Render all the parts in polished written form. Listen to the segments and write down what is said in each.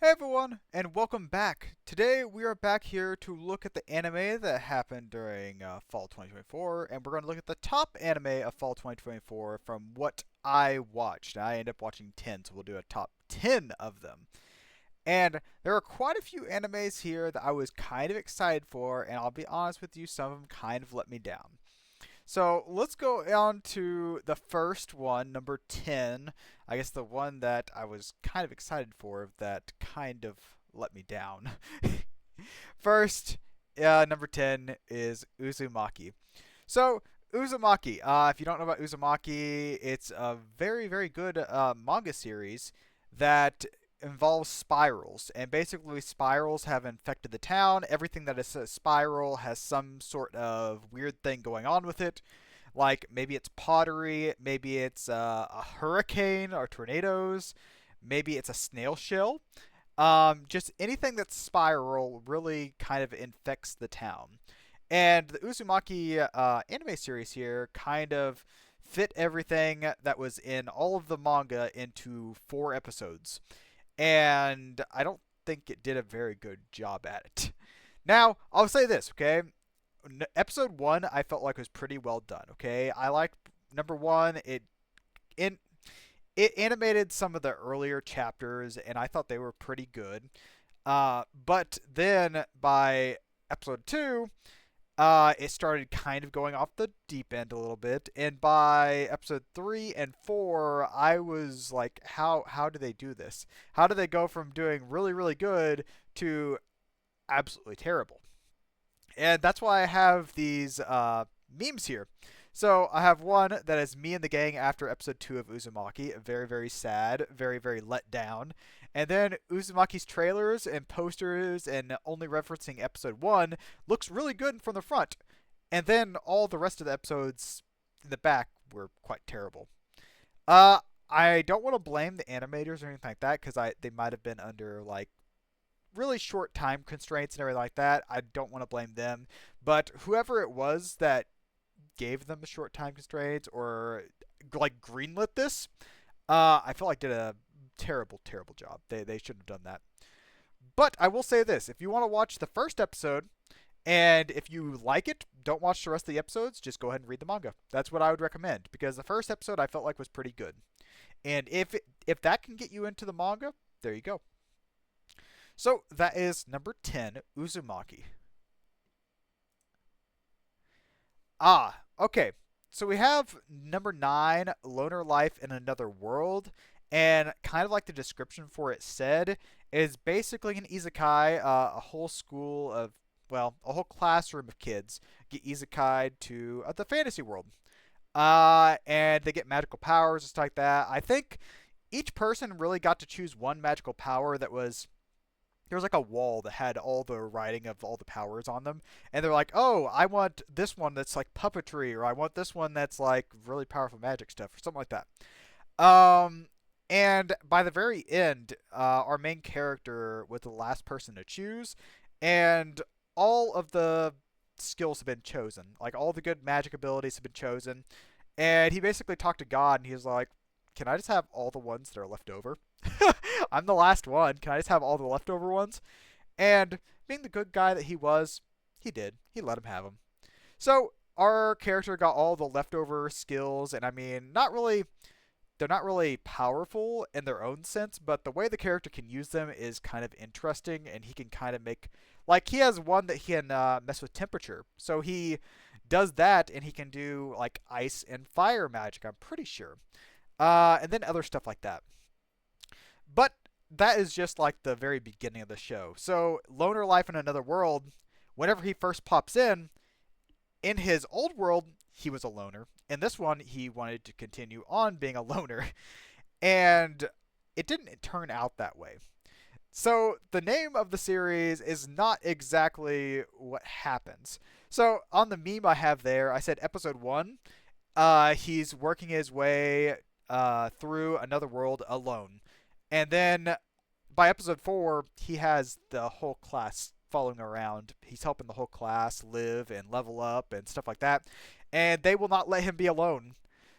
Hey everyone, and welcome back. Today we are back here to look at the anime that happened during fall 2024, and we're going to look at the top anime of fall 2024 from what I watched. I ended up watching 10, so we'll do a top 10 of them. And there are quite a few animes here that I was kind of excited for, and I'll be honest with you, some of them kind of let me down. So let's go on to the first one, number 10. I guess the one that I was kind of excited for that kind of let me down. First, number 10 is Uzumaki. So, Uzumaki, if you don't know about Uzumaki, it's a very, very good manga series that involves spirals. And basically, spirals have infected the town. Everything that is a spiral has some sort of weird thing going on with it. Like maybe it's pottery, maybe it's a hurricane or tornadoes, maybe it's a snail shell. Just anything that's spiral really kind of infects the town. And the Uzumaki anime series here kind of fit everything that was in all of the manga into 4 episodes. And I don't think it did a very good job at it. Now, I'll say this, okay? Episode 1 I felt like was pretty well done, okay? I liked number 1. In it animated some of the earlier chapters, and I thought they were pretty good. But then by episode 2, it started kind of going off the deep end a little bit, and by episode 3 and 4, I was like, how do they do this? How do they go from doing really really good to absolutely terrible? And that's why I have these memes here. So I have one that is me and the gang after episode 2 of Uzumaki. Very, very sad. Very, very let down. And then Uzumaki's trailers and posters and only referencing episode 1 looks really good from the front. And then all the rest of the episodes in the back were quite terrible. Uh, I don't want to blame the animators or anything like that because they might have been under like really short time constraints and everything like that. I don't want to blame them, but whoever it was that gave them the short time constraints or like greenlit this, I feel like did a terrible, terrible job. They shouldn't have done that. But I will say this: if you want to watch the first episode, and if you like it, don't watch the rest of the episodes. Just go ahead and read the manga. That's what I would recommend because the first episode I felt like was pretty good. And if that can get you into the manga, there you go. So that is number 10, Uzumaki. Okay. So we have number 9, Loner Life in Another World. And kind of like the description for it said, is basically an isekai, a whole school of, well, a whole classroom of kids get isekai to the fantasy world. And they get magical powers and stuff like that. I think each person really got to choose one magical power that was there was like a wall that had all the writing of all the powers on them, and they're like, "Oh, I want this one that's like puppetry, or I want this one that's like really powerful magic stuff, or something like that." Um, and by the very end, our main character was the last person to choose, and all of the skills have been chosen. Like all the good magic abilities have been chosen, and he basically talked to God, and he was like, "Can I just have all the ones that are left over?" I'm the last one. Can I just have all the leftover ones? And being the good guy that he was, he did. He let him have them. So our character got all the leftover skills, and I mean, not really. They're not really powerful in their own sense, but the way the character can use them is kind of interesting, and he can kind of make like he has one that he can mess with temperature. So he does that, and he can do like ice and fire magic. I'm pretty sure, and then other stuff like that. But that is just like the very beginning of the show. So, Loner Life in Another World, whenever he first pops in his old world, he was a loner. In this one, he wanted to continue on being a loner. And it didn't turn out that way. So, the name of the series is not exactly what happens. So, on the meme I have there, I said episode 1, he's working his way through another world alone. And then by episode 4, he has the whole class following around. He's helping the whole class live and level up and stuff like that. And they will not let him be alone.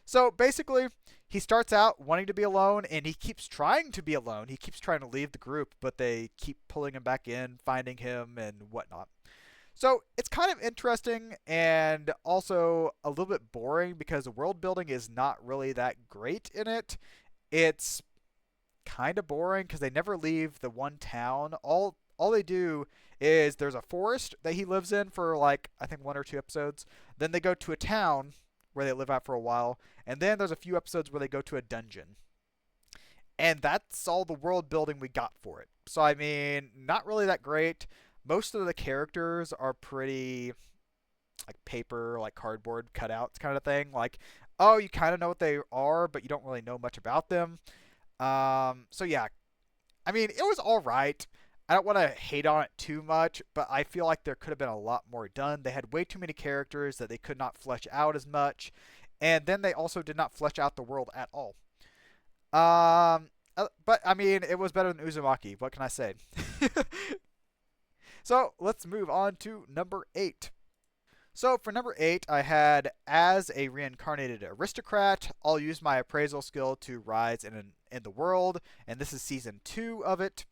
So basically, he starts out wanting to be alone, and he keeps trying to be alone. He keeps trying to leave the group, but they keep pulling him back in, finding him, and whatnot. So it's kind of interesting and also a little bit boring because the world building is not really that great in it. It's kind of boring because they never leave the one town. All they do is there's a forest that he lives in for like I think 1 or 2 episodes. Then they go to a town where they live out for a while, and then there's a few episodes where they go to a dungeon. And that's all the world building we got for it. So I mean, not really that great. Most of the characters are pretty like paper, like cardboard cutouts kind of thing. Like, oh, you kind of know what they are, but you don't really know much about them. So yeah, I mean, it was all right. I don't want to hate on it too much, but I feel like there could have been a lot more done. They had way too many characters that they could not flesh out as much, and then they also did not flesh out the world at all. But I mean, it was better than Uzumaki. What can I say? So let's move on to number 8. So for number 8, I had as a reincarnated aristocrat, I'll use my appraisal skill to rise in the world, and this is season 2 of it.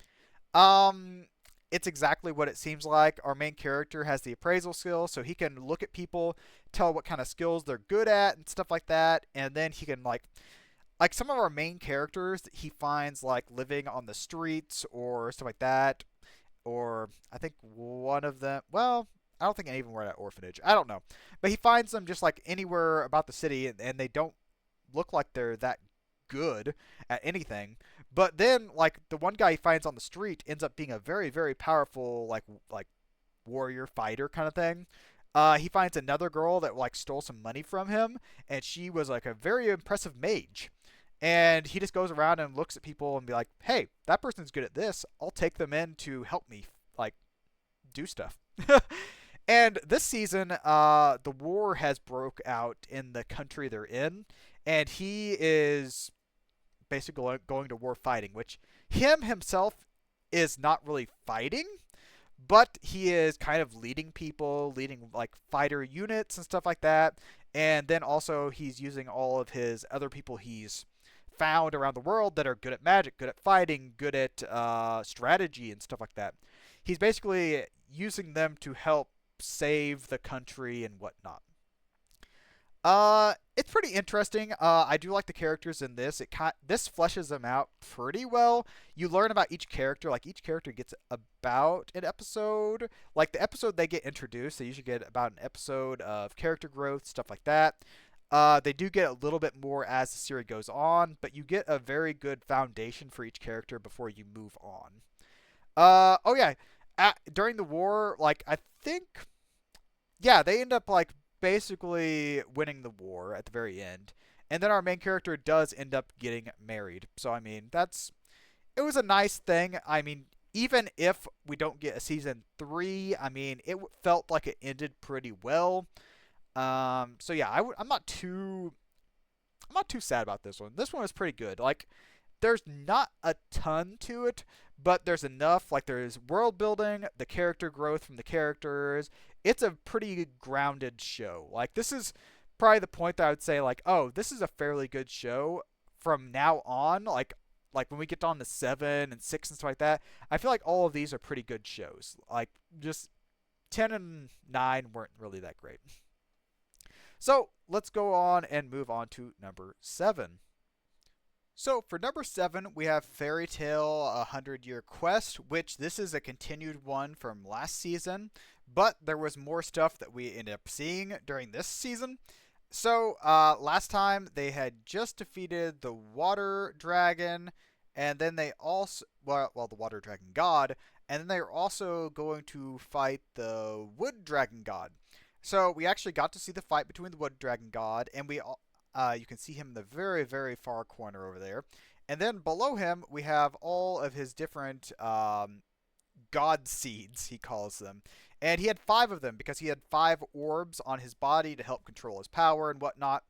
Um, it's exactly what it seems like. Our main character has the appraisal skill, so he can look at people, tell what kind of skills they're good at, and stuff like that, and then he can like some of our main characters he finds like living on the streets or stuff like that, or I think one of them. Well, I don't think any of them were at orphanage. I don't know, but he finds them just like anywhere about the city, and they don't look like they're that good at anything. But then, like the one guy he finds on the street ends up being a very very powerful like warrior fighter kind of thing. He finds another girl that like stole some money from him, and she was like a very impressive mage. And he just goes around and looks at people and be like, "Hey, that person's good at this. I'll take them in to help me like do stuff." And this season, the war has broke out in the country they're in, and he is basically going to war fighting, which him himself is not really fighting, but he is kind of leading people, leading like fighter units and stuff like that. And then also he's using all of his other people he's found around the world that are good at magic, good at fighting, good at strategy and stuff like that. He's basically using them to help save the country and whatnot. It's pretty interesting. I do like the characters in this. This fleshes them out pretty well. You learn about each character. Like each character gets about an episode. Like the episode they get introduced, they usually get about an episode of character growth, stuff like that. They do get a little bit more as the series goes on, but you get a very good foundation for each character before you move on. Oh yeah, during the war, like I think yeah, they end up like basically winning the war at the very end. And then our main character does end up getting married. So I mean, it was a nice thing. I mean, even if we don't get a season 3, I mean, it felt like it ended pretty well. So yeah, I'm not too sad about this one. This one was pretty good. Like there's not a ton to it, but there's enough. Like there's world building, the character growth from the characters. It's a pretty grounded show. Like this is probably the point that I would say like, oh, this is a fairly good show from now on. Like when we get on to 7 and 6 and stuff like that, I feel like all of these are pretty good shows. Like just 10 and 9 weren't really that great. So let's go on and move on to number 7. So for number 7, we have Fairy Tale: A 100-Year Quest, which this is a continued one from last season, but there was more stuff that we ended up seeing during this season. So last time they had just defeated the Water Dragon, and then they also well the Water Dragon God, and then they are also going to fight the Wood Dragon God. So we actually got to see the fight between the Wood Dragon God, and you can see him in the very, very far corner over there. And then below him, we have all of his different god seeds, he calls them. And he had 5 of them because he had 5 orbs on his body to help control his power and whatnot.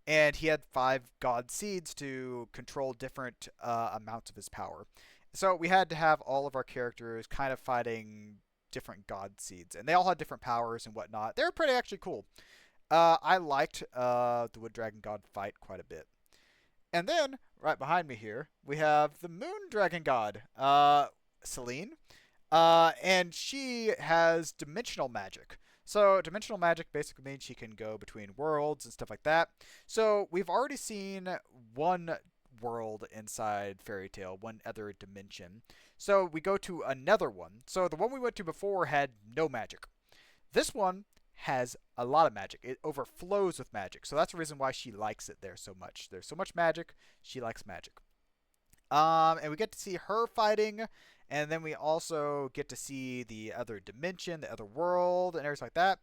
And he had 5 god seeds to control different amounts of his power. So we had to have all of our characters kind of fighting different god seeds. And they all had different powers and whatnot. They were pretty actually cool. I liked the Wood Dragon God fight quite a bit. And then, right behind me here, we have the Moon Dragon God, Celine. And she has dimensional magic. So dimensional magic basically means she can go between worlds and stuff like that. So we've already seen one world inside Fairy Tale, one other dimension. So we go to another one. So the one we went to before had no magic. This one has a lot of magic. It overflows with magic. So that's the reason why she likes it there so much. There's so much magic. She likes magic. And we get to see her fighting, and then we also get to see the other dimension, the other world, and everything like that.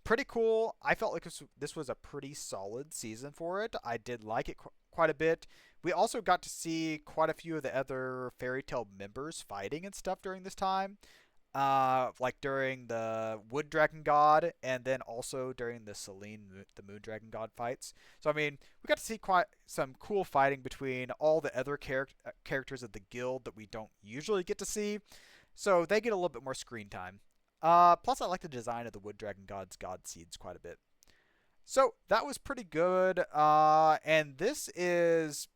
Pretty cool. I felt like this was a pretty solid season for it. I did like it quite a bit. We also got to see quite a few of the other Fairy Tale members fighting and stuff during this time. Like during the Wood Dragon God, and then also during the Celine, the Moon Dragon God fights. So I mean, we got to see quite some cool fighting between all the other characters of the guild that we don't usually get to see. So they get a little bit more screen time. Plus, I like the design of the Wood Dragon God's God Seeds quite a bit. So that was pretty good. And this is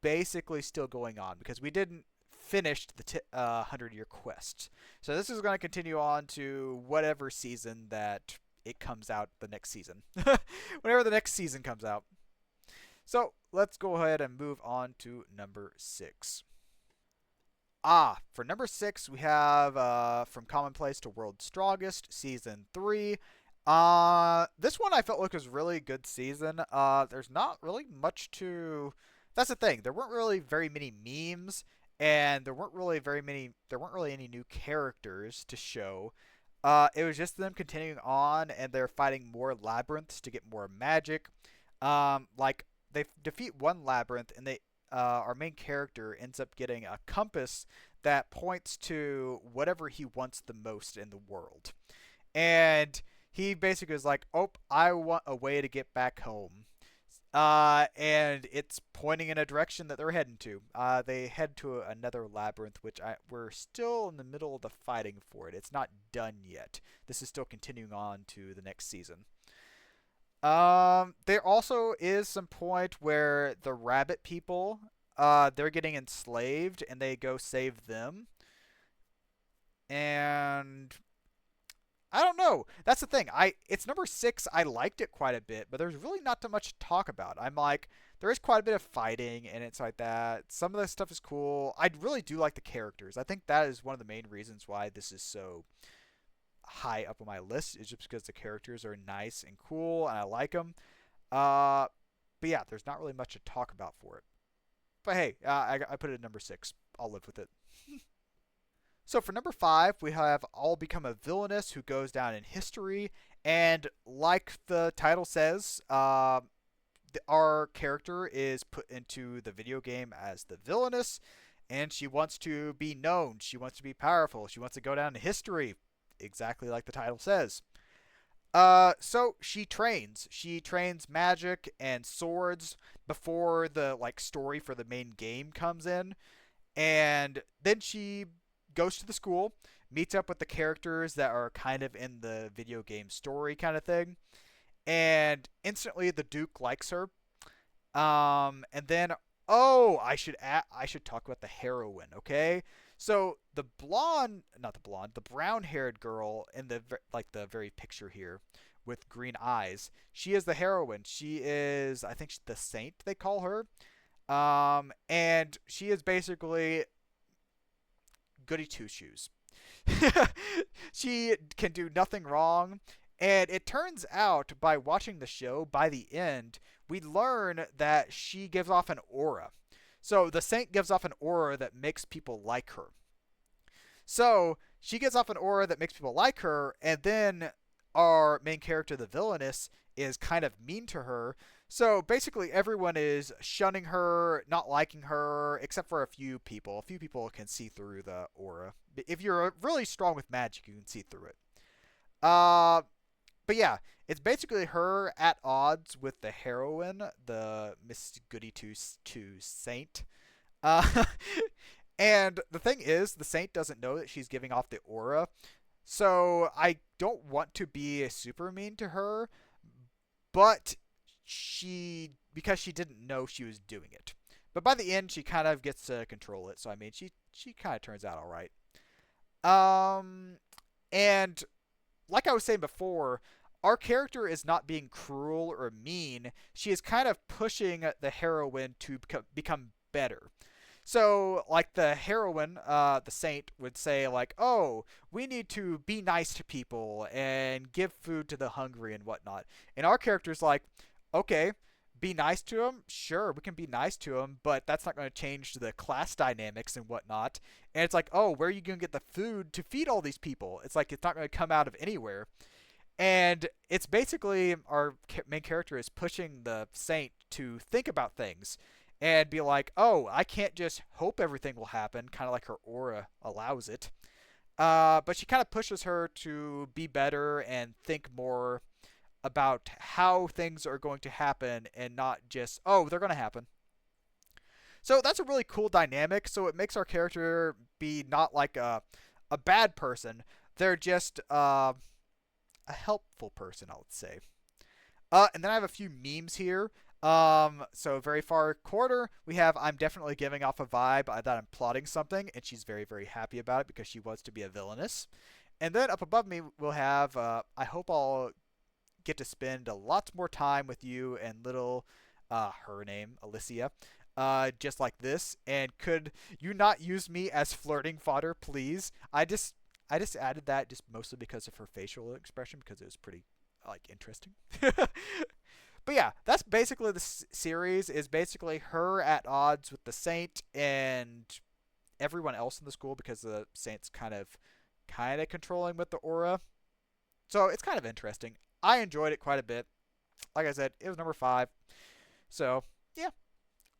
basically still going on because we didn't finish the 100-year quest. So this is going to continue on to whatever season that it comes out the next season. Whenever the next season comes out. So let's go ahead and move on to number 6. For number 6, we have From Commonplace to World's Strongest, Season 3. This one I felt like was really good season. There's not really much to... That's the thing. There weren't really very many memes, and there weren't really any new characters to show. It was just them continuing on, and they're fighting more labyrinths to get more magic. Like they defeat one labyrinth, and our main character ends up getting a compass that points to whatever he wants the most in the world. And he basically is like, "Oh, I want a way to get back home." And it's pointing in a direction that they're heading to. They head to another labyrinth, which we're still in the middle of the fighting for it. It's not done yet. This is still continuing on to the next season. There also is some point where the rabbit people, they're getting enslaved, and they go save them. And I don't know. That's the thing. It's number 6. I liked it quite a bit, but there's really not too much to talk about. I'm like, there is quite a bit of fighting, and it's like that. Some of the stuff is cool. I really do like the characters. I think that is one of the main reasons why this is so high up on my list, is just because the characters are nice and cool, and I like them. But yeah, there's not really much to talk about for it. But hey, I put it at number 6. I'll live with it. So for number 5, we have All Become a Villainess Who Goes Down in History. And like the title says, our character is put into the video game as the villainess, and she wants to be known. She wants to be powerful. She wants to go down in history, exactly like the title says. So she trains. She trains magic and swords before the story for the main game comes in, and then she goes to the school, meets up with the characters that are kind of in the video game story kind of thing, and instantly the Duke likes her. And then I should talk about the heroine, okay? So the brown-haired girl in the very picture here with green eyes, she is the heroine. She is, I think, the saint they call her. And she is basically goody two shoes. She can do nothing wrong. And it turns out, by watching the show, by the end, we learn that she gives off an aura. So the saint gives off an aura that makes people like her. So she gives off an aura that makes people like her, and then our main character, the villainess, is kind of mean to her. So basically everyone is shunning her, not liking her, except for a few people. A few people can see through the aura. If you're really strong with magic, you can see through it. But yeah, it's basically her at odds with the heroine, the Miss Goody Two Saint. Uh, and the thing is, the saint doesn't know that she's giving off the aura. So I don't want to be super mean to her, but because she didn't know she was doing it. But by the end, she kind of gets to control it. So I mean, she kind of turns out all right. Um, and like I was saying before, our character is not being cruel or mean. She is kind of pushing the heroine to become better. So, like the heroine, the saint, would say, like, oh, we need to be nice to people and give food to the hungry and whatnot. And our character's like, okay, be nice to them? Sure, we can be nice to them, but that's not going to change the class dynamics and whatnot. And it's like, oh, where are you going to get the food to feed all these people? It's like it's not going to come out of anywhere. And it's basically our main character is pushing the saint to think about things and be like, oh, I can't just hope everything will happen, kind of like her aura allows it. But she kind of pushes her to be better and think more about how things are going to happen and not just, oh, they're going to happen. So that's a really cool dynamic. So it makes our character be not like a bad person. They're just a helpful person, I would say. And then I have a few memes here. So very far corner, we have I'm definitely giving off a vibe that I'm plotting something, and she's very, very happy about it because she wants to be a villainess. And then up above me, we'll have I hope I'll get to spend a lot more time with you and little, her name, Alicia, just like this. And could you not use me as flirting fodder, please? I just added that just mostly because of her facial expression because it was pretty like interesting. But yeah, that's basically the series is basically her at odds with the saint and everyone else in the school because the saint's kind of controlling with the aura. So it's kind of interesting. I enjoyed it quite a bit. Like I said, it was number 5. So, yeah.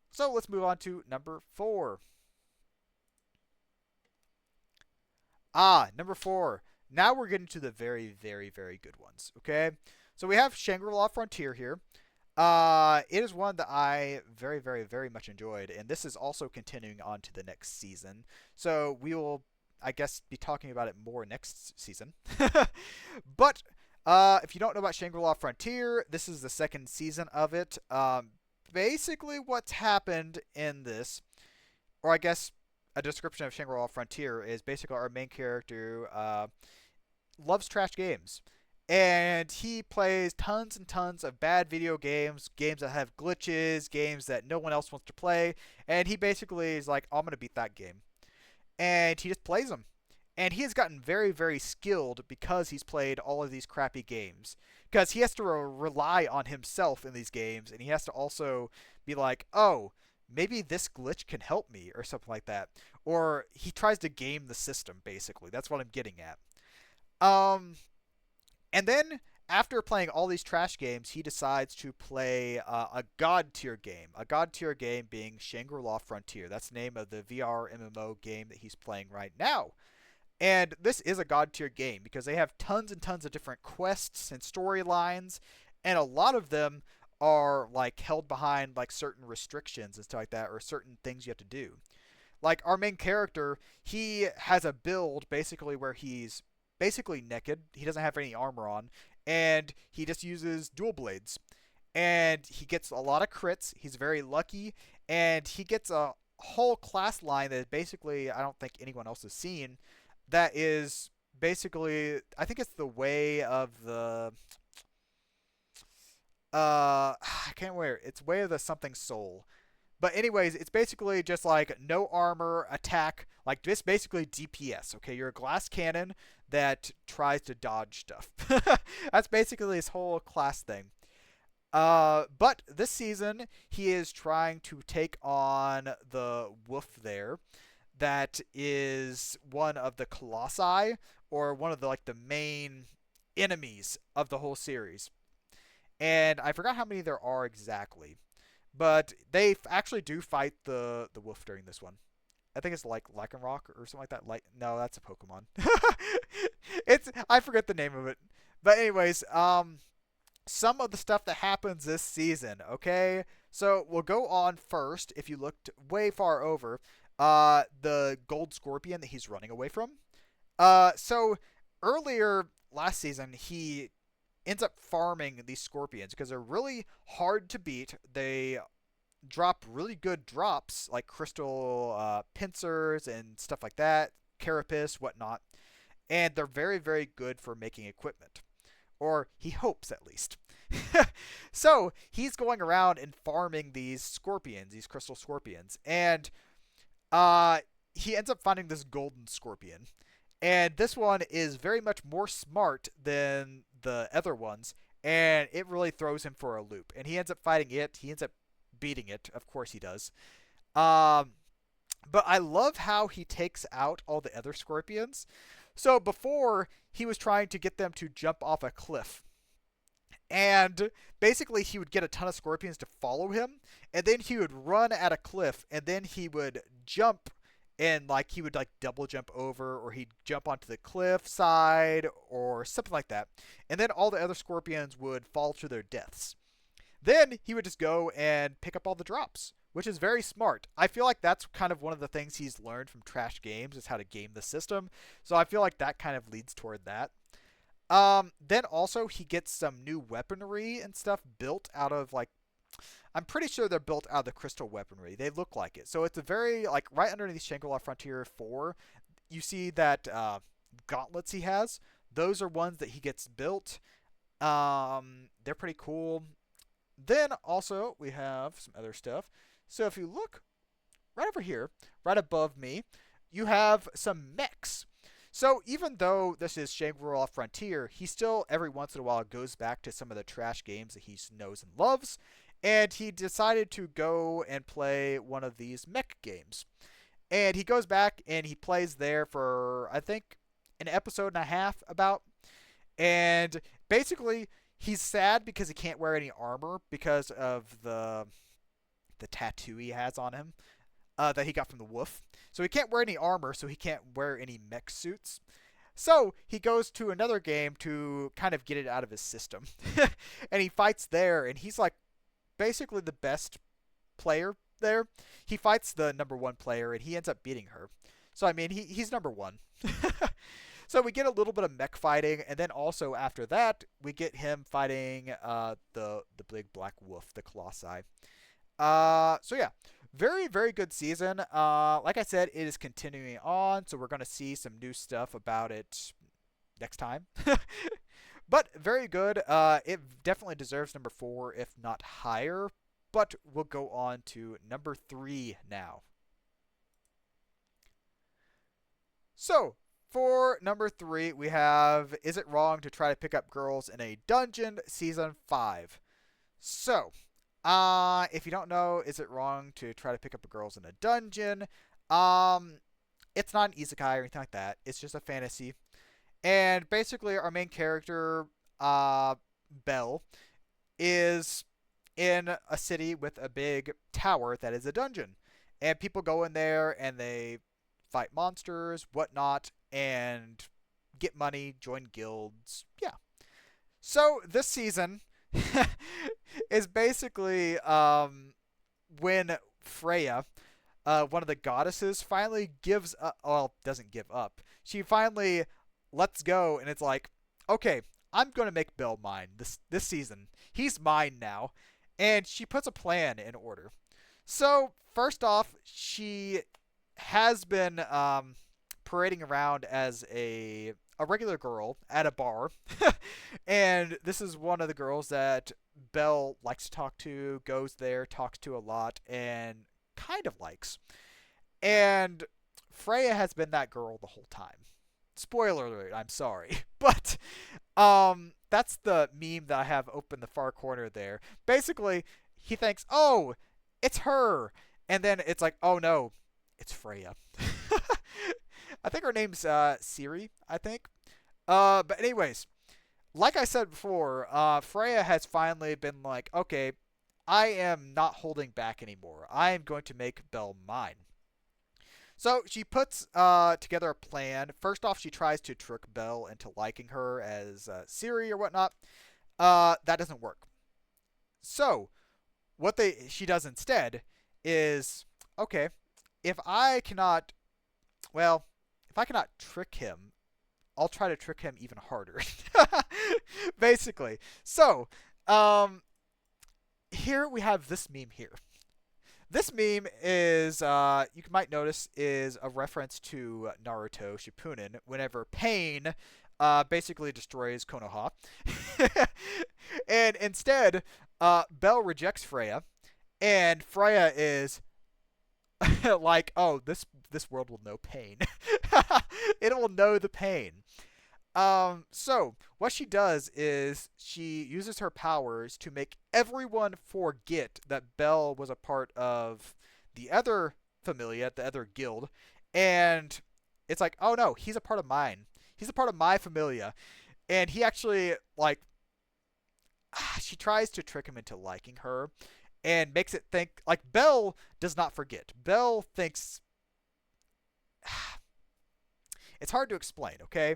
So let's move on to number 4. Number 4. Now we're getting to the very, very, very good ones. Okay, so we have Shangri-La Frontier here. It is one that I very, very, very much enjoyed, and this is also continuing on to the next season. So we will, I guess, be talking about it more next season. But if you don't know about Shangri-La Frontier, this is the second season of it. Basically, what's happened in this, or I guess a description of Shangri-La Frontier is basically our main character loves trash games. And he plays tons and tons of bad video games, games that have glitches, games that no one else wants to play. And he basically is like, I'm going to beat that game. And he just plays them. And he has gotten very, very skilled because he's played all of these crappy games. Because he has to rely on himself in these games, and he has to also be like, oh, maybe this glitch can help me, or something like that. Or he tries to game the system, basically. That's what I'm getting at. Um, and then after playing all these trash games, he decides to play a god tier game. A god tier game being Shangri-La Frontier. That's the name of the VR MMO game that he's playing right now. And this is a god tier game because they have tons and tons of different quests and storylines, and a lot of them are like held behind like certain restrictions and stuff like that, or certain things you have to do. Like our main character, he has a build basically where he's basically naked. He doesn't have any armor on, and he just uses dual blades. And he gets a lot of crits. He's very lucky, and he gets a whole class line that basically I don't think anyone else has seen. That is basically, I think it's the way of the I can't remember. It's way of the something soul. But anyways, it's basically just like no armor, attack, like just basically DPS. Okay, you're a glass cannon that tries to dodge stuff. That's basically his whole class thing. But this season he is trying to take on the wolf there. That is one of the colossi, or one of the like the main enemies of the whole series. And I forgot how many there are exactly. But they actually do fight the wolf during this one. I think it's like Lycanroc or something like that. No, that's a Pokemon. It's I forget the name of it. But anyways, some of the stuff that happens this season. Okay, so we'll go on first. If you looked way far over, the gold scorpion that he's running away from. So earlier last season, he ends up farming these scorpions because they're really hard to beat. They drop really good drops like crystal pincers and stuff like that, carapace, whatnot, and they're very, very good for making equipment. Or he hopes, at least. So he's going around and farming these scorpions, these crystal scorpions, and uh, he ends up finding this golden scorpion. And this one is very much more smart than the other ones, and it really throws him for a loop. And he ends up fighting it. He ends up beating it. Of course he does. Um, but I love how he takes out all the other scorpions. So before, he was trying to get them to jump off a cliff. And basically, he would get a ton of scorpions to follow him, and then he would run at a cliff, and then he would jump, and like he would like double jump over, or he'd jump onto the cliff side, or something like that. And then all the other scorpions would fall to their deaths. Then he would just go and pick up all the drops, which is very smart. I feel like that's kind of one of the things he's learned from trash games is how to game the system. So I feel like that kind of leads toward that. Then also he gets some new weaponry and stuff built out of like I'm pretty sure they're built out of the crystal weaponry. They look like it. So it's a very like right underneath Shangri-La Frontier 4, you see that gauntlets he has. Those are ones that he gets built. They're pretty cool. Then also we have some other stuff. So if you look right over here, right above me, you have some mechs. So even though this is Shangri-La Frontier, he still every once in a while goes back to some of the trash games that he knows and loves, and he decided to go and play one of these mech games. And he goes back and he plays there for I think an episode and a half about, and basically he's sad because he can't wear any armor because of the tattoo he has on him that he got from the wolf. So he can't wear any armor, so he can't wear any mech suits. So he goes to another game to kind of get it out of his system. And he fights there, and he's like basically the best player there. He fights the number one player, and he ends up beating her. So, I mean, he's number one. So we get a little bit of mech fighting, and then also after that, we get him fighting the big black wolf, the Colossi. So yeah, very, very good season. Like I said, it is continuing on, so we're going to see some new stuff about it next time. But very good. It definitely deserves number 4, if not higher. But we'll go on to number 3 now. So, for number 3, we have Is It Wrong to Try to Pick Up Girls in a Dungeon, Season 5. So, if you don't know, Is It Wrong to Try to Pick Up Girls in a Dungeon? It's not an isekai or anything like that. It's just a fantasy. And basically, our main character, Belle, is in a city with a big tower that is a dungeon. And people go in there and they fight monsters, whatnot, and get money, join guilds. Yeah. So this season is basically when Freya, one of the goddesses, finally gives up. Well, doesn't give up. She finally lets go, and it's like, okay, I'm going to make Bill mine this season. He's mine now. And she puts a plan in order. So, first off, she has been parading around as a regular girl at a bar. And this is one of the girls that Belle likes to talk to, goes there, talks to a lot, and kind of likes. And Freya has been that girl the whole time. Spoiler alert, I'm sorry. But that's the meme that I have open the far corner there. Basically, he thinks, oh, it's her. And then it's like, oh no, it's Freya. I think her name's Siri, I think. But anyways, like I said before, Freya has finally been like, okay, I am not holding back anymore. I am going to make Belle mine. So she puts together a plan. First off, she tries to trick Belle into liking her as Siri or whatnot. That doesn't work. So what she does instead is, okay, if I cannot trick him I'll try to trick him even harder. Basically. So, here we have this meme here. This meme is, you might notice, is a reference to Naruto Shippuden whenever Pain basically destroys Konoha. And instead, Bell rejects Freya, and Freya is like, oh, this world will know pain. It will know the pain. So what she does is she uses her powers to make everyone forget that Bell was a part of the other familia, the other guild, and it's like, oh no, he's a part of mine. He's a part of my familia, and he actually like she tries to trick him into liking her, and makes it think like Bell does not forget. Bell thinks it's hard to explain, okay?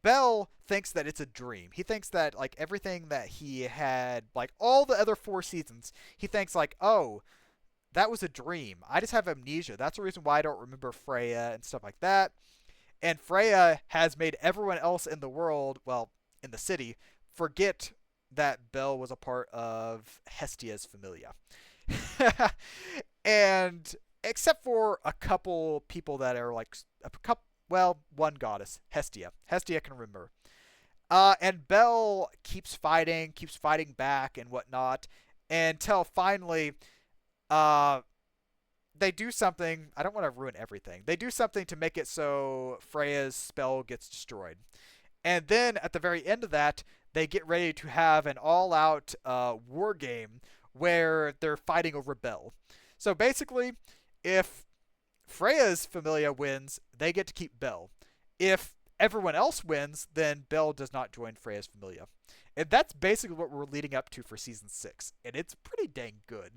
Bell thinks that it's a dream. He thinks that like everything that he had, like all the other 4 seasons, he thinks like, oh, that was a dream. I just have amnesia. That's the reason why I don't remember Freya and stuff like that. And Freya has made everyone else in the world, well, in the city, forget that Bell was a part of Hestia's familia. And except for a couple people that are like a couple, well, one goddess, Hestia. Hestia can remember. And Bell keeps fighting back and whatnot, until finally, they do something. I don't want to ruin everything. They do something to make it so Freya's spell gets destroyed. And then at the very end of that, they get ready to have an all-out war game where they're fighting over Bell. So basically, if Freya's familia wins, they get to keep Bell. If everyone else wins, then Bell does not join Freya's familia. And that's basically what we're leading up to for Season 6. And it's pretty dang good.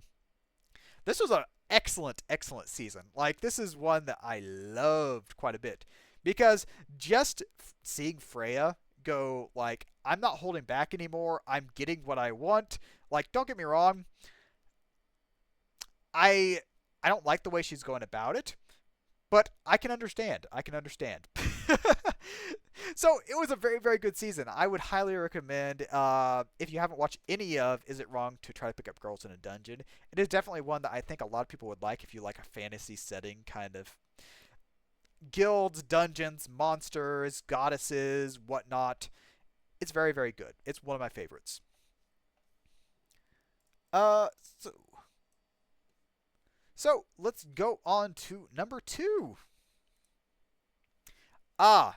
This was an excellent, excellent season. Like, this is one that I loved quite a bit. Because just seeing Freya go, like, I'm not holding back anymore. I'm getting what I want. Like, don't get me wrong. I don't like the way she's going about it. But I can understand. I can understand. So it was a very, very good season. I would highly recommend, if you haven't watched any of Is It Wrong to Try to Pick Up Girls in a Dungeon, it is definitely one that I think a lot of people would like if you like a fantasy setting, kind of guilds, dungeons, monsters, goddesses, whatnot. It's very, very good. It's one of my favorites. Uh, so, so let's go on to number 2.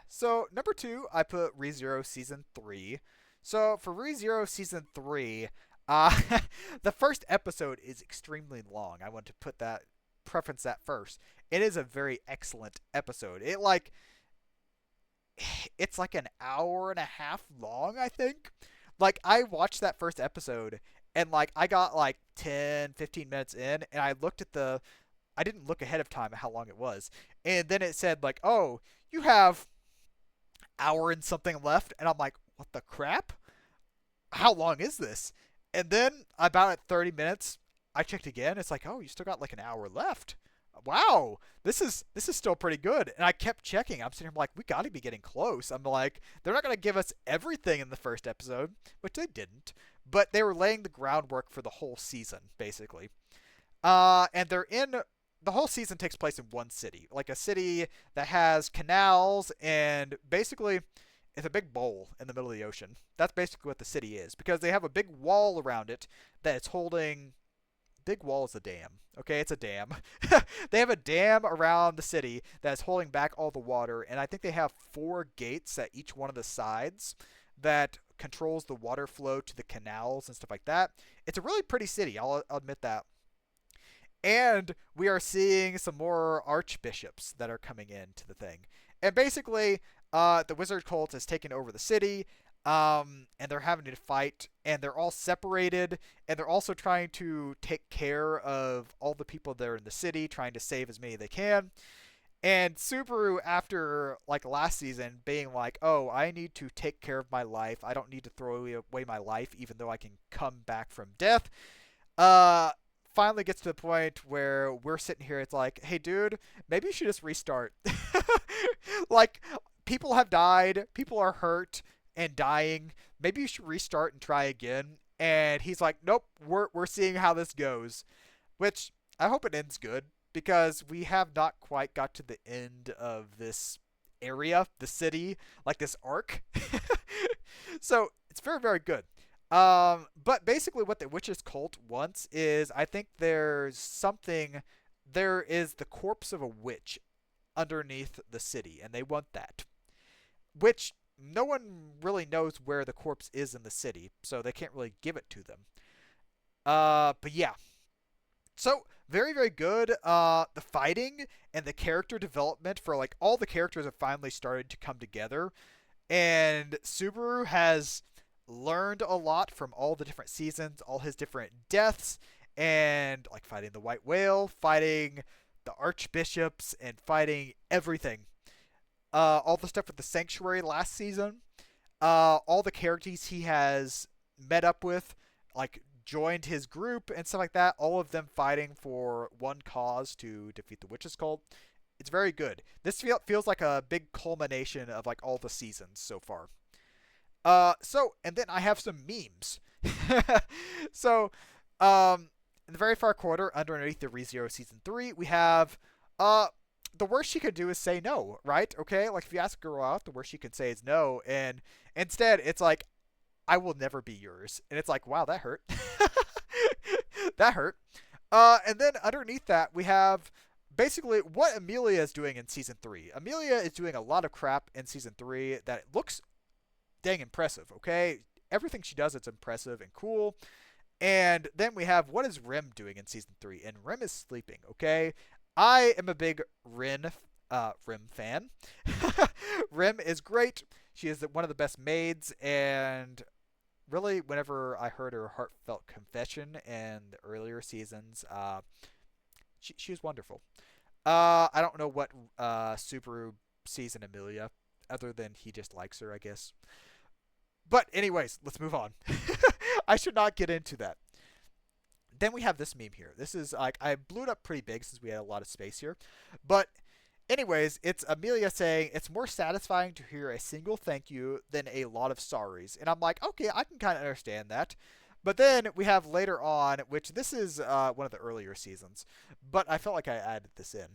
So number 2, I put ReZero Season 3. So for ReZero Season 3, the first episode is extremely long. I want to preference that first. It is a very excellent episode. It's like an hour and a half long, I think. Like, I watched that first episode, and like I got like 10, 15 minutes in, and I didn't look ahead of time at how long it was. And then it said like, oh, you have hour and something left. And I'm like, what the crap? How long is this? And then about at 30 minutes, I checked again. It's like, oh, you still got like an hour left. Wow, this is still pretty good. And I kept checking. I'm sitting here like, we got to be getting close. I'm like, they're not going to give us everything in the first episode, which they didn't. But they were laying the groundwork for the whole season, basically. And the whole season takes place in one city, like a city that has canals, and basically it's a big bowl in the middle of the ocean. That's basically what the city is, because they have a big wall around it that it's holding. Big wall is a dam. Okay, it's a dam. They have a dam around the city that's holding back all the water, and I think they have 4 gates at each one of the sides that controls the water flow to the canals and stuff like that. It's a really pretty city, I'll admit that. And we are seeing some more archbishops that are coming into the thing. And basically, the wizard cult has taken over the city, and they're having to fight, and they're all separated, and they're also trying to take care of all the people that are in the city, trying to save as many as they can. And Subaru, after like last season, being like, oh, I need to take care of my life. I don't need to throw away my life, even though I can come back from death. Finally gets to the point where we're sitting here. It's like, hey, dude, maybe you should just restart. Like, people have died, people are hurt and dying. Maybe you should restart and try again. And he's like, nope, we're seeing how this goes, which I hope it ends good because we have not quite got to the end of this area, the city, like this arc. So it's very, very good. But basically, what the witch's cult wants is, I think there's something. There is the corpse of a witch underneath the city, and they want that. Which no one really knows where the corpse is in the city, so they can't really give it to them. But yeah, so very, very good. The fighting and the character development for like all the characters have finally started to come together, and Subaru has learned a lot from all the different seasons, all his different deaths, and like fighting the white whale, fighting the archbishops, and fighting everything. All the stuff with the sanctuary last season, all the characters he has met up with, like joined his group and stuff like that, all of them fighting for one cause to defeat the witches cult. It's very good. This feels like a big culmination of like all the seasons so far. And then I have some memes. So, in the very far corner, underneath the ReZero Season 3, we have, the worst she could do is say no, right? Okay? Like, if you ask a girl out, the worst she can say is no, and instead, it's like, I will never be yours. And it's like, wow, that hurt. That hurt. And then underneath that, we have basically what Amelia is doing in Season 3. Amelia is doing a lot of crap in Season 3 that looks dang impressive, okay? Everything she does, it's impressive and cool. And then we have what is Rim doing in Season 3? And Rim is sleeping, okay? I am a big Rim fan. Rim is great. She is one of the best maids, and really, whenever I heard her heartfelt confession in the earlier seasons, she was wonderful. I don't know what Subaru sees in Amelia, other than he just likes her, I guess. But anyways, let's move on. I should not get into that. Then we have this meme here. This is like, I blew it up pretty big since we had a lot of space here. But anyways, it's Amelia saying, it's more satisfying to hear a single thank you than a lot of sorries. And I'm like, okay, I can kind of understand that. But then we have later on, which this is one of the earlier seasons, but I felt like I added this in.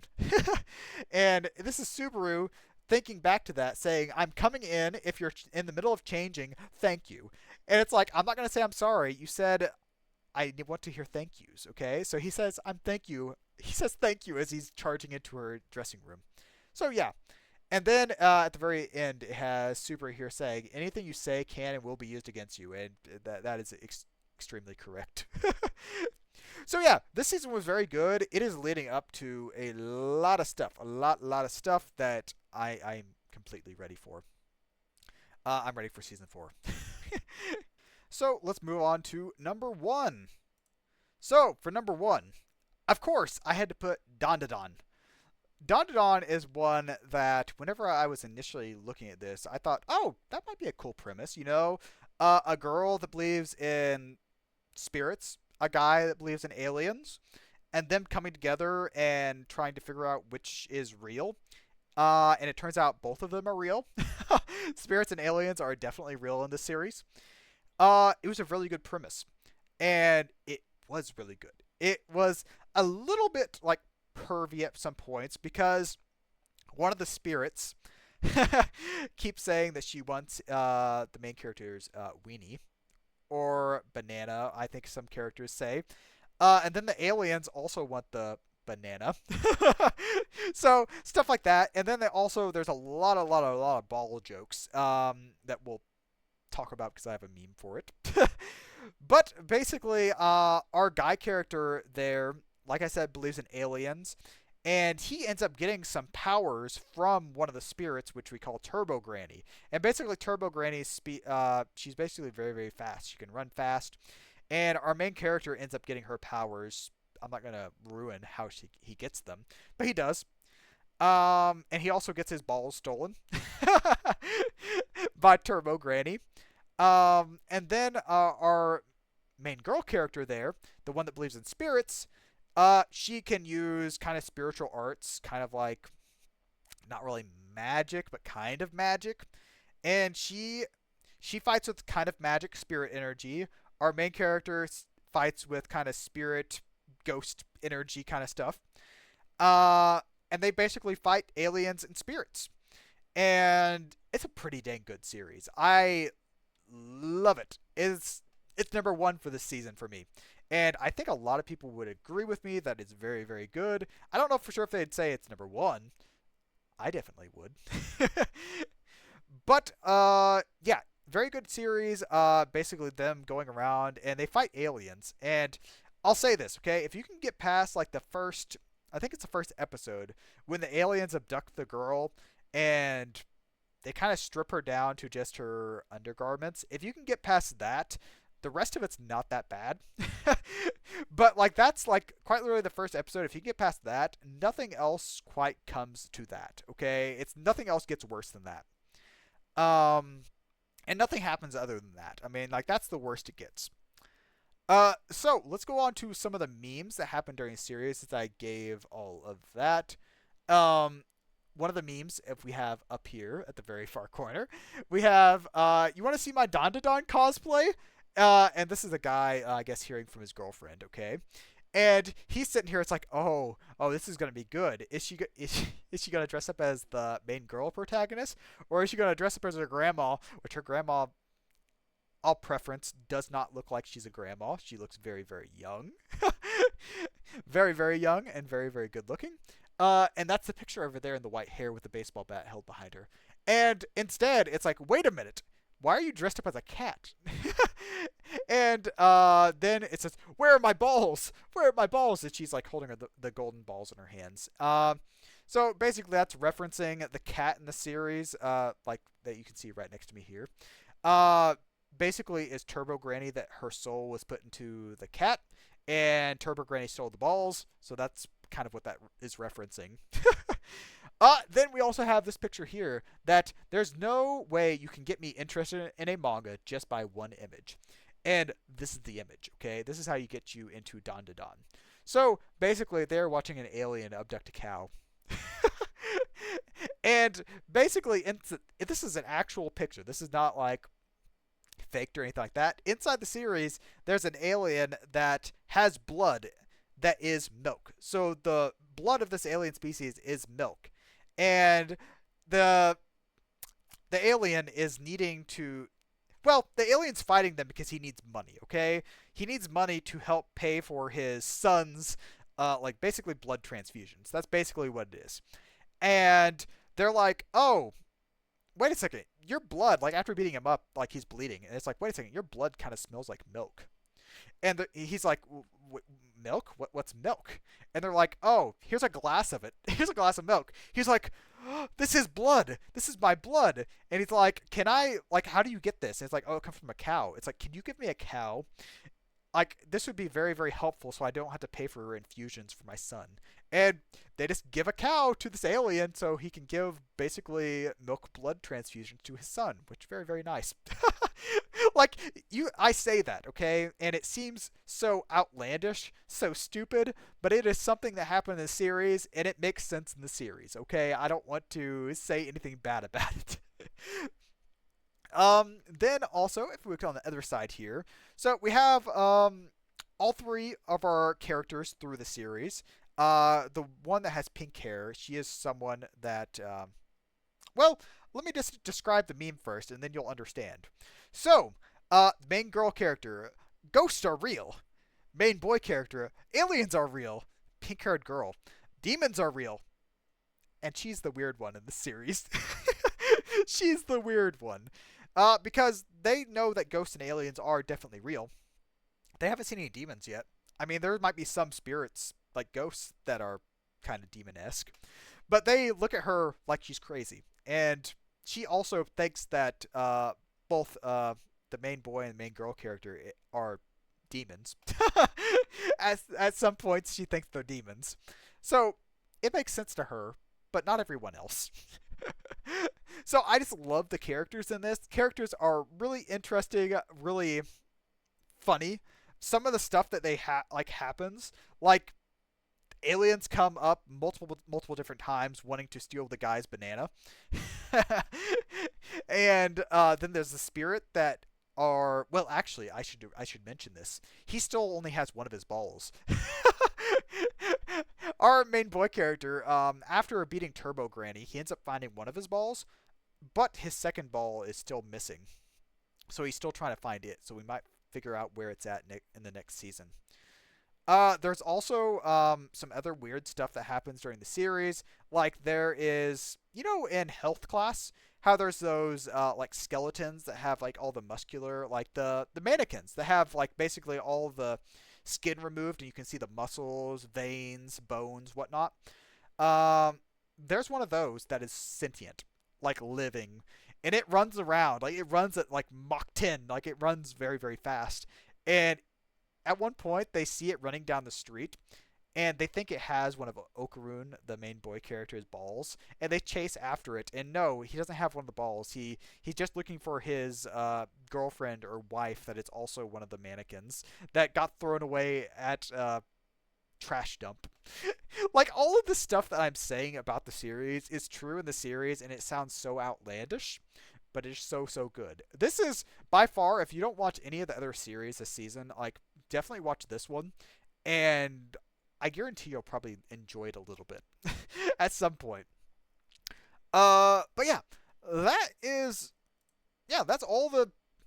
And this is Subaru thinking back to that, saying, I'm coming in. If you're in the middle of changing, thank you. And it's like, I'm not going to say I'm sorry. You said I want to hear thank yous, okay? So he says, I'm thank you. He says thank you as he's charging into her dressing room. So yeah. And then at the very end, it has Subaru here saying, anything you say can and will be used against you. And that is extremely correct. So yeah, this season was very good. It is leading up to a lot of stuff, a lot of stuff that I'm completely ready for. I'm ready for season 4. So let's move on to number 1. So for number 1, of course, I had to put Dandadan. Dandadan is one that whenever I was initially looking at this, I thought, oh, that might be a cool premise, you know? A girl that believes in spirits, a guy that believes in aliens, and them coming together and trying to figure out which is real. And it turns out both of them are real. Spirits and aliens are definitely real in this series. It was a really good premise. And it was really good. It was a little bit like pervy at some points because one of the spirits keeps saying that she wants the main character's weenie or banana, I think some characters say. And then the aliens also want the banana. So stuff like that. And then there's a lot of ball jokes that we'll talk about because I have a meme for it. But basically, our guy character there, like I said, believes in aliens. And he ends up getting some powers from one of the spirits, which we call Turbo Granny. And basically, Turbo Granny's she's basically very, very fast. She can run fast. And our main character ends up getting her powers. I'm not going to ruin how he gets them, but he does. And he also gets his balls stolen by Turbo Granny. And then our main girl character there, the one that believes in spirits, she can use kind of spiritual arts, kind of like not really magic, but kind of magic. And she fights with kind of magic spirit energy. Our main character fights with kind of spirit ghost energy kind of stuff. Uh, and they basically fight aliens and spirits. And it's a pretty dang good series. I love it. It's number one for this season for me. And I think a lot of people would agree with me that it's very, very good. I don't know for sure if they'd say it's number one. I definitely would. But yeah, very good series. Basically them going around and they fight aliens. And I'll say this, okay? If you can get past like the first, I think it's the first episode when the aliens abduct the girl and they kind of strip her down to just her undergarments. If you can get past that, the rest of it's not that bad. But like that's like quite literally the first episode. If you get past that, nothing else quite comes to that. Okay, it's nothing else gets worse than that. Um, and nothing happens other than that. I mean, like that's the worst it gets. So let's go on to some of the memes that happened during the series since I gave all of that. Um, One of the memes, if we have up here at the very far corner, we have, you want to see my Don cosplay? And this is a guy, I guess, hearing from his girlfriend, okay? And he's sitting here, it's like, oh, this is going to be good. Is she going to dress up as the main girl protagonist? Or is she going to dress up as her grandma, which her grandma, all preference, does not look like she's a grandma. She looks very, very young. Very, very young and very, very good looking. And that's the picture over there in the white hair with the baseball bat held behind her. And instead, it's like, wait a minute. Why are you dressed up as a cat? And then it says, where are my balls? Where are my balls? And she's like holding the golden balls in her hands. So basically that's referencing the cat in the series, like that you can see right next to me here. Basically is Turbo Granny that her soul was put into the cat, and Turbo Granny stole the balls, so that's kind of what that is referencing. Then we also have this picture here that there's no way you can get me interested in a manga just by one image. And this is the image, okay? This is how you get you into Don. So basically, they're watching an alien abduct a cow. And basically, this is an actual picture. This is not like faked or anything like that. Inside the series, there's an alien that has blood that is milk. So the blood of this alien species is milk. And the alien is needing to, well, the alien's fighting them because he needs money, okay? He needs money to help pay for his son's like basically blood transfusions. That's basically what it is. And they're like, "Oh, wait a second. Your blood, like after beating him up, like he's bleeding." And it's like, "Wait a second. Your blood kind of smells like milk." And he's like, "Milk? What's milk?" And they're like, "Oh, here's a glass of it. Here's a glass of milk." He's like, oh, "This is blood. This is my blood." And he's like, "Can I, like, how do you get this?" And it's like, "Oh, it comes from a cow." It's like, "Can you give me a cow? Like, this would be very, very helpful so I don't have to pay for infusions for my son." And they just give a cow to this alien so he can give basically milk blood transfusions to his son, which is very, very nice. Like, I say that, okay? And it seems so outlandish, so stupid, but it is something that happened in the series, and it makes sense in the series, okay? I don't want to say anything bad about it. Then also, if we look on the other side here, so we have all three of our characters through the series. The one that has pink hair, she is someone that, well, let me just describe the meme first, and then you'll understand. So, main girl character, ghosts are real. Main boy character, aliens are real. Pink-haired girl, demons are real. And she's the weird one in the series. She's the weird one. Because they know that ghosts and aliens are definitely real. They haven't seen any demons yet. I mean, there might be some spirits, like ghosts, that are kind of demon-esque. But they look at her like she's crazy. And she also thinks that both the main boy and the main girl character are demons. At some points, she thinks they're demons. So it makes sense to her, but not everyone else. So I just love the characters in this. Characters are really interesting, really funny. Some of the stuff that they like happens, like aliens come up multiple different times wanting to steal the guy's banana. And then there's the spirit that are, well, actually I should mention this. He still only has one of his balls. Our main boy character, after beating Turbo Granny, he ends up finding one of his balls, but his second ball is still missing. So he's still trying to find it. So we might figure out where it's at in the next season. There's also some other weird stuff that happens during the series. Like there is, in health class, how there's those like skeletons that have like all the muscular, like the mannequins that have like basically all the skin removed and you can see the muscles, veins, bones, whatnot. Um, there's one of those that is sentient, like living, and it runs around. Like it runs at like Mach 10, like it runs very very fast. And at one point, they see it running down the street, and they think it has one of Okarun, the main boy character's balls, and they chase after it. And no, he doesn't have one of the balls. He's just looking for his girlfriend or wife that is also one of the mannequins that got thrown away at trash dump. Like all of the stuff that I'm saying about the series is true in the series, and it sounds so outlandish, but it's so good. This is by far, if you don't watch any of the other series this season, like definitely watch this one, and I guarantee you'll probably enjoy it a little bit at some point. But yeah, that is that's all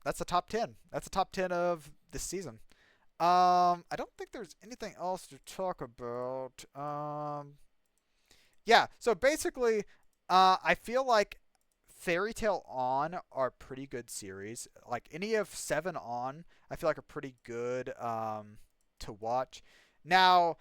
that's the top 10. That's the top 10 of this season. I don't think there's anything else to talk about. Yeah, so basically, I feel like Fairy Tail On are pretty good series. Like any of Seven On, I feel like are pretty good to watch. Now,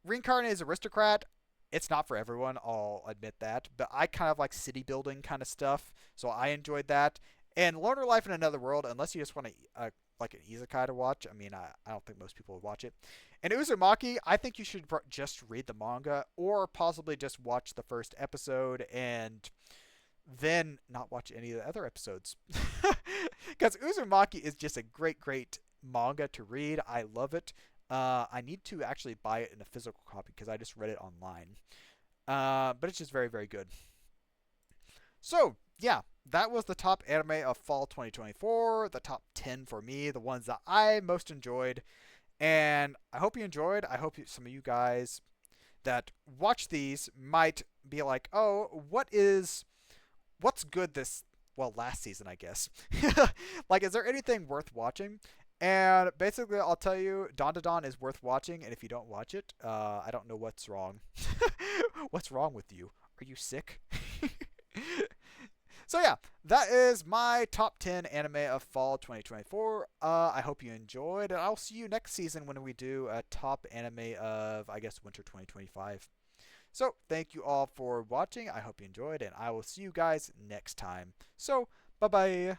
Reincarnated Aristocrat, it's not for everyone, I'll admit that, but I kind of like city building kind of stuff, so I enjoyed that. And Loner Life in Another World, unless you just want to like an isekai to watch, I mean, I don't think most people would watch it. And Uzumaki, I think you should just read the manga or possibly just watch the first episode and then not watch any of the other episodes. Because Uzumaki is just a great manga to read. I love it. I need to actually buy it in a physical copy because I just read it online. But it's just very good. So, yeah, that was the top anime of fall 2024, the top 10 for me, the ones that I most enjoyed. And I hope you enjoyed. I hope some of you guys that watch these might be like, oh, what's good this, well, last season, I guess. Like, is there anything worth watching? And basically, I'll tell you, Don to Don is worth watching, and if you don't watch it, I don't know what's wrong. What's wrong with you? Are you sick? So yeah, that is my top 10 anime of fall 2024. I hope you enjoyed, and I'll see you next season when we do a top anime of, I guess, winter 2025. So thank you all for watching. I hope you enjoyed, and I will see you guys next time. So, bye-bye.